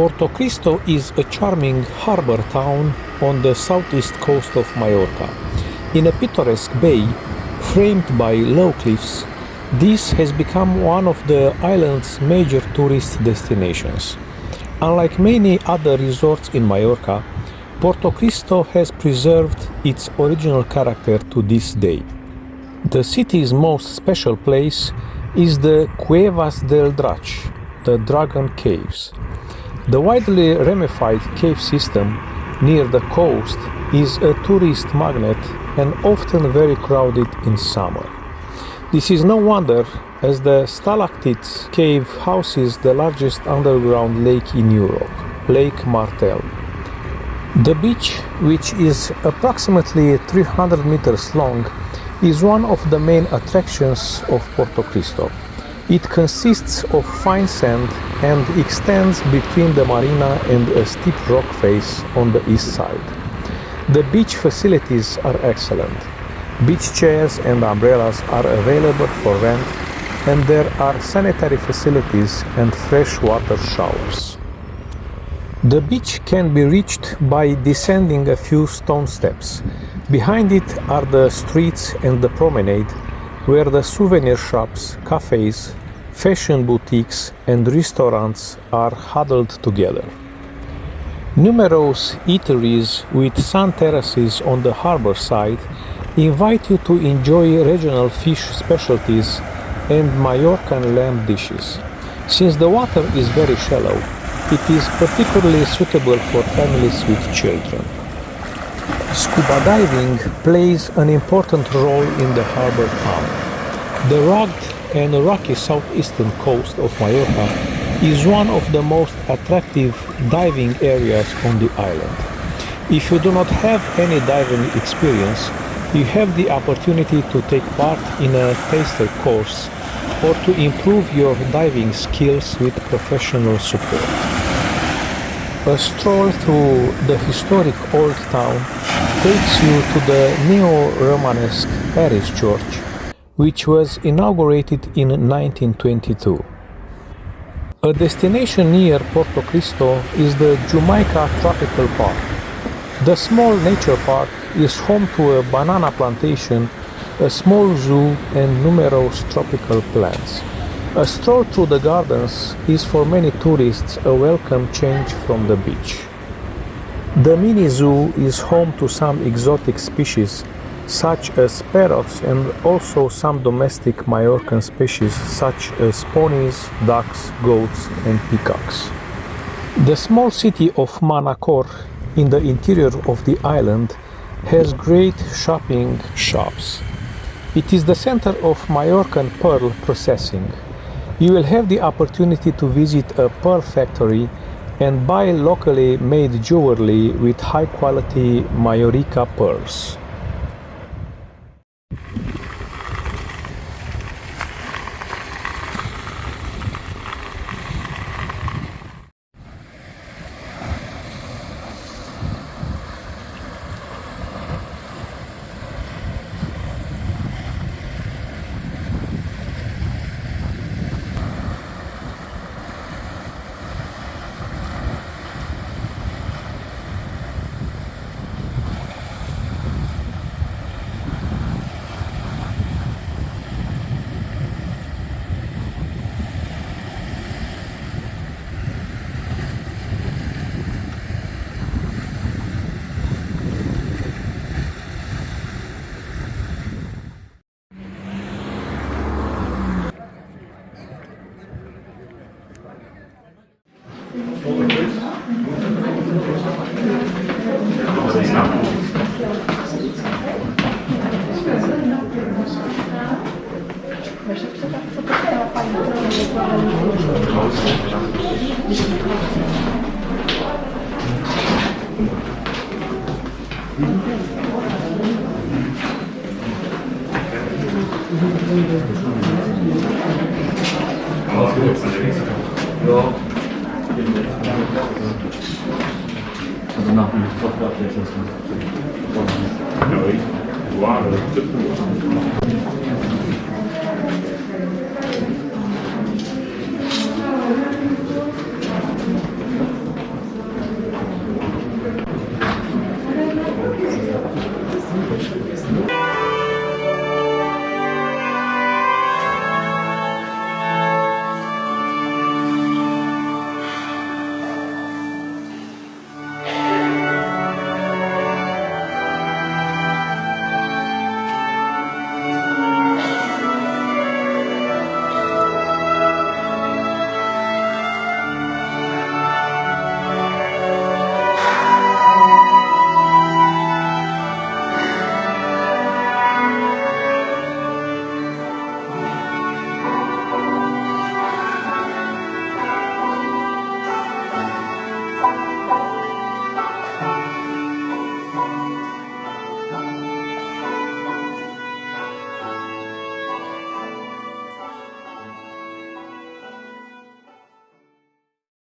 Porto Cristo is a charming harbour town on the southeast coast of Mallorca. In a picturesque bay, framed by low cliffs, this has become one of the island's major tourist destinations. Unlike many other resorts in Mallorca, Porto Cristo has preserved its original character to this day. The city's most special place is the Cuevas del Drac, the Dragon Caves. The widely ramified cave system near the coast is a tourist magnet and often very crowded in summer. This is no wonder, as the Stalactites cave houses the largest underground lake in Europe, Lake Martel. The beach, which is approximately 300 meters long, is one of the main attractions of Porto Cristo. It consists of fine sand and extends between the marina and a steep rock face on the east side. The beach facilities are excellent. Beach chairs and umbrellas are available for rent, and there are sanitary facilities and freshwater showers. The beach can be reached by descending a few stone steps. Behind it are the streets and the promenade, where the souvenir shops, cafes, fashion boutiques and restaurants are huddled together. Numerous eateries with sun terraces on the harbor side invite you to enjoy regional fish specialties and Mallorcan lamb dishes. Since the water is very shallow, it is particularly suitable for families with children. Scuba diving plays an important role in the harbor town. The rugged and rocky southeastern coast of Mallorca is one of the most attractive diving areas on the island. If you do not have any diving experience, you have the opportunity to take part in a taster course or to improve your diving skills with professional support. A stroll through the historic old town takes you to the neo-Romanesque parish church, which was inaugurated in 1922. A destination near Porto Cristo is the Jamaica Tropical Park. The small nature park is home to a banana plantation, a small zoo and numerous tropical plants. A stroll through the gardens is for many tourists a welcome change from the beach. The mini zoo is home to some exotic species such as parrots and also some domestic Mallorcan species such as ponies, ducks, goats and peacocks. The small city of Manacor in the interior of the island has great shopping shops. It is the center of Mallorcan pearl processing. You will have the opportunity to visit a pearl factory and buy locally made jewelry with high quality Mallorca pearls. Wow.